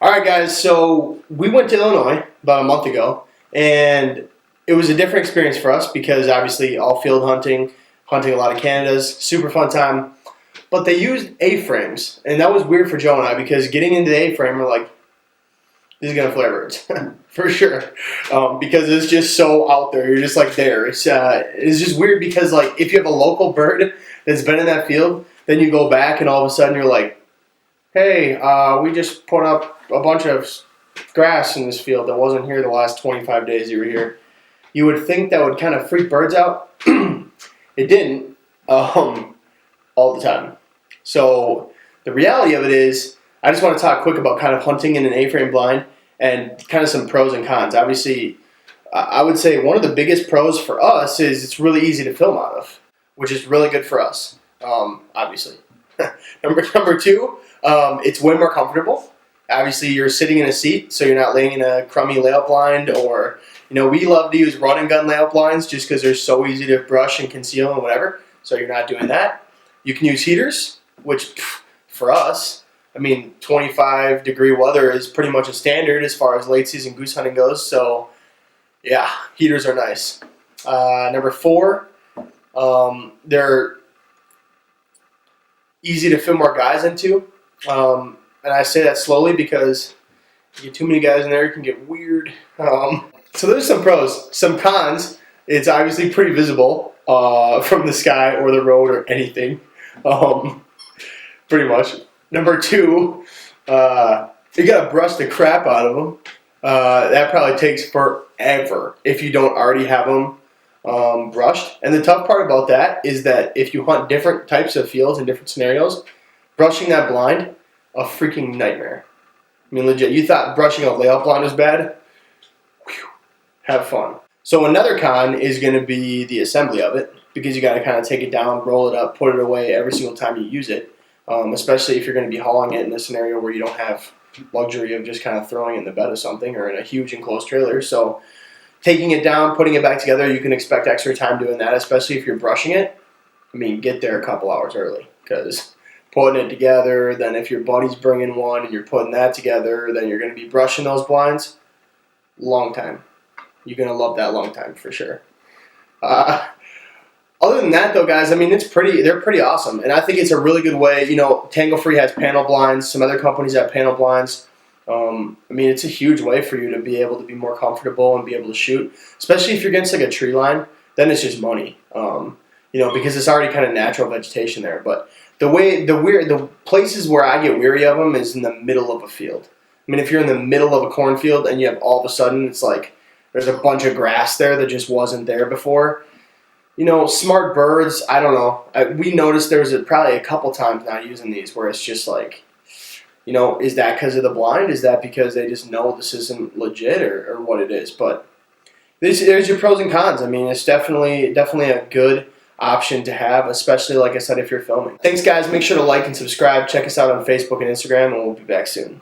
Alright guys, so we went to Illinois about a month ago, and it was a different experience for us because obviously all field hunting a lot of Canadas, super fun time. But they used A-frames, and that was weird for Joe and I because getting into the A-frame, we're like, this is going to flare birds, for sure, because it's just so out there. You're just like there. It's just weird because like if you have a local bird that's been in that field, then you go back and all of a sudden you're like, hey, we just put up a bunch of grass in this field that wasn't here the last 25 days you were here. You would think that would kind of freak birds out. It didn't all the time. So the reality of it is, I just want to talk quick about kind of hunting in an A-frame blind and kind of some pros and cons. Obviously, I would say one of the biggest pros for us is it's really easy to film out of, which is really good for us, obviously. Number two, it's way more comfortable. Obviously, you're sitting in a seat, so you're not laying in a crummy layout blind, or, we love to use run and gun layout blinds just because they're so easy to brush and conceal and whatever, so you're not doing that. You can use heaters, which, for us, 25-degree weather is pretty much a standard as far as late season goose hunting goes, so, yeah, heaters are nice. Number four, they're easy to fit more guys into. And I say that slowly because you get too many guys in there, it can get weird. So there's some pros. Some cons, it's obviously pretty visible from the sky or the road or anything. Pretty much. Number two, you gotta brush the crap out of them. That probably takes forever if you don't already have them brushed. And the tough part about that is that if you hunt different types of fields in different scenarios, brushing that blind, a freaking nightmare. Legit, you thought brushing a layout blind was bad? Whew, have fun. So another con is going to be the assembly of it, because you got to kind of take it down, roll it up, put it away every single time you use it, especially if you're going to be hauling it in a scenario where you don't have luxury of just kind of throwing it in the bed of something or in a huge enclosed trailer. So taking it down, putting it back together, you can expect extra time doing that, especially if you're brushing it. Get there a couple hours early, because putting it together, then if your buddy's bringing one and you're putting that together, then you're going to be brushing those blinds. Long time. You're going to love that long time for sure. Other than that though, guys, they're pretty awesome. And I think it's a really good way. Tangle Free has panel blinds. Some other companies have panel blinds. It's a huge way for you to be able to be more comfortable and be able to shoot, especially if you're against like a tree line. Then it's just money, because it's already kind of natural vegetation there. But the places where I get weary of them is in the middle of a field. If you're in the middle of a cornfield and you have all of a sudden it's like there's a bunch of grass there that just wasn't there before. Smart birds, I don't know. We noticed there was probably a couple times not using these where it's just like, is that because of the blind? Is that because they just know this isn't legit or what it is? But there's your pros and cons. It's definitely a good option to have, especially, like I said, if you're filming. Thanks, guys. Make sure to like and subscribe. Check us out on Facebook and Instagram, and we'll be back soon.